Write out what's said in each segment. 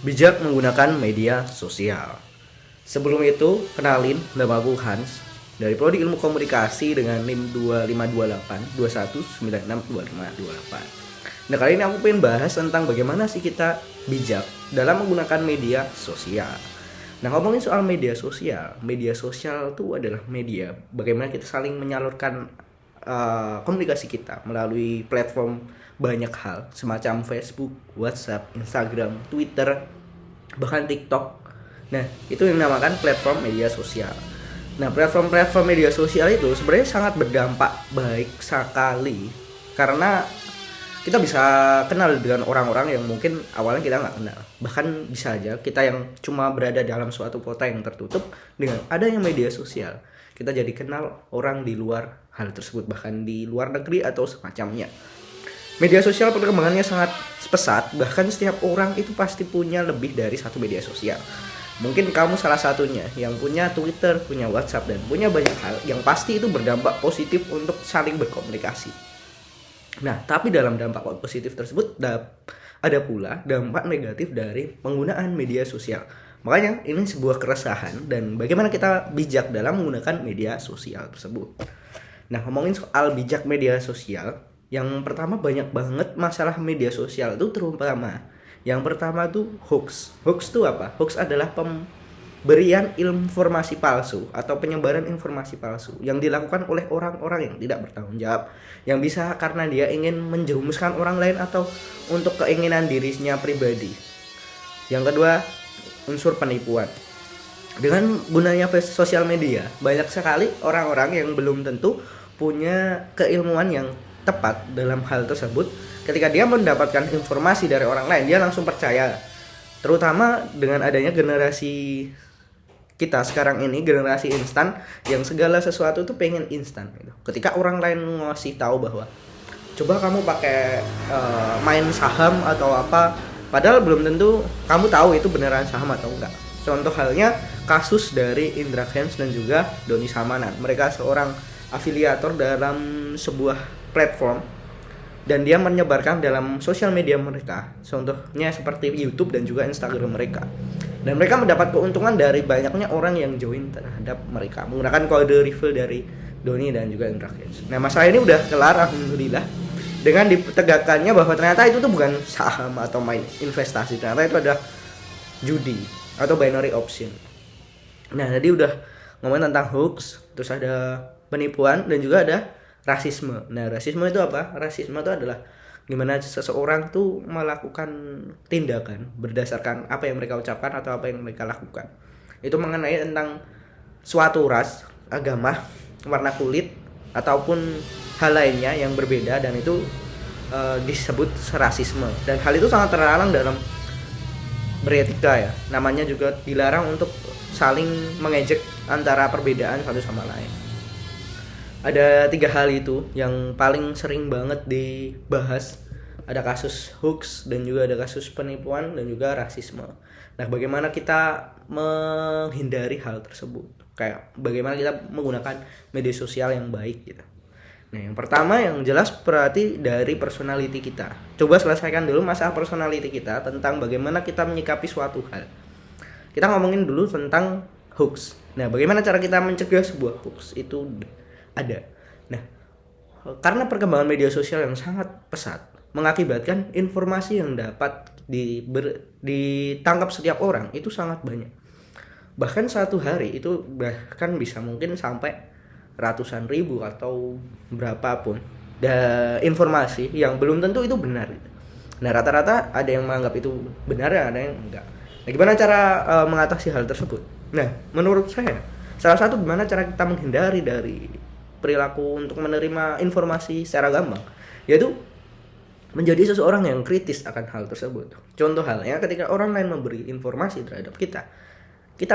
Bijak menggunakan media sosial. Sebelum itu, kenalin, nama aku Hans dari Prodi Ilmu Komunikasi dengan NIM 2528 Nah, kali ini aku pengen bahas tentang bagaimana sih kita bijak dalam menggunakan media sosial. Nah, ngomongin soal media sosial itu adalah media bagaimana kita saling menyalurkan komunikasi kita melalui platform banyak hal semacam Facebook, WhatsApp, Instagram, Twitter, bahkan TikTok. Nah, itu yang dinamakan platform media sosial. Nah, platform media sosial itu sebenarnya sangat berdampak baik sekali karena kita bisa kenal dengan orang-orang yang mungkin awalnya kita nggak kenal. Bahkan bisa aja kita yang cuma berada dalam suatu kota yang tertutup, dengan adanya media sosial kita jadi kenal orang di luar hal tersebut, bahkan di luar negeri atau semacamnya. Media sosial perkembangannya sangat pesat, bahkan setiap orang itu pasti punya lebih dari satu media sosial. Mungkin kamu salah satunya yang punya Twitter, punya WhatsApp, dan punya banyak hal yang pasti itu berdampak positif untuk saling berkomunikasi. Nah, tapi dalam dampak positif tersebut ada pula dampak negatif dari penggunaan media sosial. Makanya ini sebuah keresahan dan bagaimana kita bijak dalam menggunakan media sosial tersebut. Nah, ngomongin soal bijak media sosial, yang pertama banyak banget masalah media sosial itu terutama. Yang pertama tuh hoax. Hoax itu apa? Hoax adalah pemberian informasi palsu atau penyebaran informasi palsu yang dilakukan oleh orang-orang yang tidak bertanggung jawab, yang bisa karena dia ingin menjerumuskan orang lain atau untuk keinginan dirinya pribadi. Yang kedua, unsur penipuan. Dengan gunanya sosial media, banyak sekali orang-orang yang belum tentu punya keilmuan yang tepat dalam hal tersebut. Ketika dia mendapatkan informasi dari orang lain, dia langsung percaya. Terutama dengan adanya generasi kita sekarang ini, generasi instan, yang segala sesuatu tuh pengen instan gitu. Ketika orang lain ngasih tahu bahwa coba kamu pakai main saham atau apa, padahal belum tentu kamu tahu itu beneran saham atau enggak. Contoh halnya kasus dari Indra Kents dan juga Doni Salmanan. Mereka seorang afiliator dalam sebuah platform dan dia menyebarkan dalam sosial media mereka. Contohnya seperti YouTube dan juga Instagram mereka. Dan mereka mendapat keuntungan dari banyaknya orang yang join terhadap mereka menggunakan kode refill dari Doni dan juga Indra Kents. Nah, masalah ini udah kelar alhamdulillah dengan ditegakkannya bahwa ternyata itu tuh bukan saham atau main investasi, ternyata itu ada judi atau binary option. Nah, tadi udah ngomongin tentang hoax, terus ada penipuan dan juga ada rasisme. Nah, rasisme itu apa? Rasisme itu adalah gimana seseorang tuh melakukan tindakan berdasarkan apa yang mereka ucapkan atau apa yang mereka lakukan. Itu mengenai tentang suatu ras, agama, warna kulit ataupun hal lainnya yang berbeda, dan itu disebut rasisme. Dan hal itu sangat terlarang dalam beretika ya. Namanya juga dilarang untuk saling mengejek antara perbedaan satu sama lain. Ada 3 hal itu yang paling sering banget dibahas. Ada kasus hoax dan juga ada kasus penipuan dan juga rasisme. Nah, bagaimana kita menghindari hal tersebut? Kayak bagaimana kita menggunakan media sosial yang baik gitu. Nah, yang pertama yang jelas berarti dari personality kita. Coba selesaikan dulu masalah personality kita tentang bagaimana kita menyikapi suatu hal. Kita ngomongin dulu tentang hoax. Nah, bagaimana cara kita mencegah sebuah hoax itu ada. Nah, karena perkembangan media sosial yang sangat pesat mengakibatkan informasi yang dapat ditangkap setiap orang itu sangat banyak. Bahkan satu hari itu bahkan bisa mungkin sampai ratusan ribu atau berapapun informasi yang belum tentu itu benar. Nah, rata-rata ada yang menganggap itu benar, ada yang enggak. Nah, gimana cara mengatasi hal tersebut? Nah, menurut saya salah satu gimana cara kita menghindari dari perilaku untuk menerima informasi secara gampang, yaitu menjadi seseorang yang kritis akan hal tersebut. Contoh halnya ketika orang lain memberi informasi terhadap kita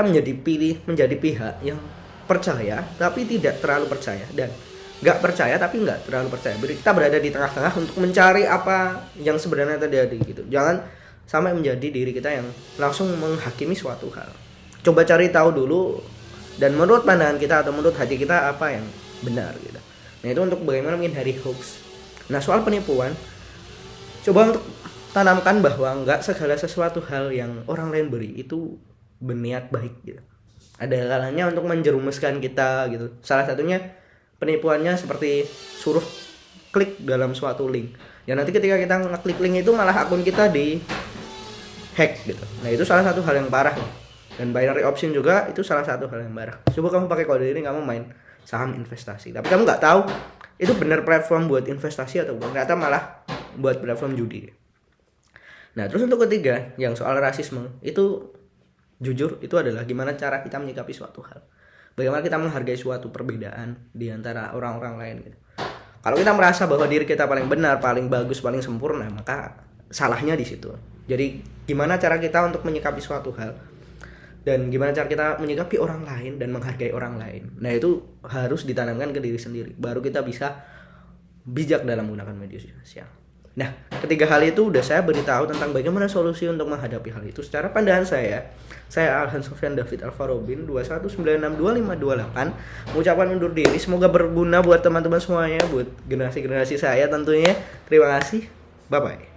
menjadi pihak yang percaya tapi tidak terlalu percaya, dan nggak percaya tapi nggak terlalu percaya. Kita berada di tengah-tengah untuk mencari apa yang sebenarnya terjadi gitu. Jangan sampai menjadi diri kita yang langsung menghakimi suatu hal. Coba cari tahu dulu, dan menurut pandangan kita atau menurut hati kita apa yang benar gitu. Nah, itu untuk bagaimana menghindari hoax. Nah, soal penipuan, coba untuk tanamkan bahwa nggak segala sesuatu hal yang orang lain beri itu berniat baik gitu. Ada kalanya untuk menjerumuskan kita gitu. Salah satunya penipuannya seperti suruh klik dalam suatu link. Ya nanti ketika kita ngeklik link itu malah akun kita di hack gitu. Nah itu salah satu hal yang parah. Dan binary option juga itu salah satu hal yang parah. Coba kamu pakai kode ini kamu main saham investasi, tapi kamu nggak tahu itu benar platform buat investasi atau bukan, ternyata malah buat platform judi. Nah terus untuk ketiga yang soal rasisme itu jujur itu adalah gimana cara kita menyikapi suatu hal, bagaimana kita menghargai suatu perbedaan di antara orang-orang lain gitu. Kalau kita merasa bahwa diri kita paling benar, paling bagus, paling sempurna, maka salahnya di situ. Jadi gimana cara kita untuk menyikapi suatu hal dan gimana cara kita menyikapi orang lain dan menghargai orang lain. Nah itu harus ditanamkan ke diri sendiri, baru kita bisa bijak dalam menggunakan media sosial. Nah, ketiga hal itu udah saya beritahu tentang bagaimana solusi untuk menghadapi hal itu secara pandangan saya. Saya Alhan Sofyan David Alfarobin 21962528 mengucapkan undur diri. Semoga berguna buat teman-teman semuanya, buat generasi-generasi saya tentunya. Terima kasih. Bye bye.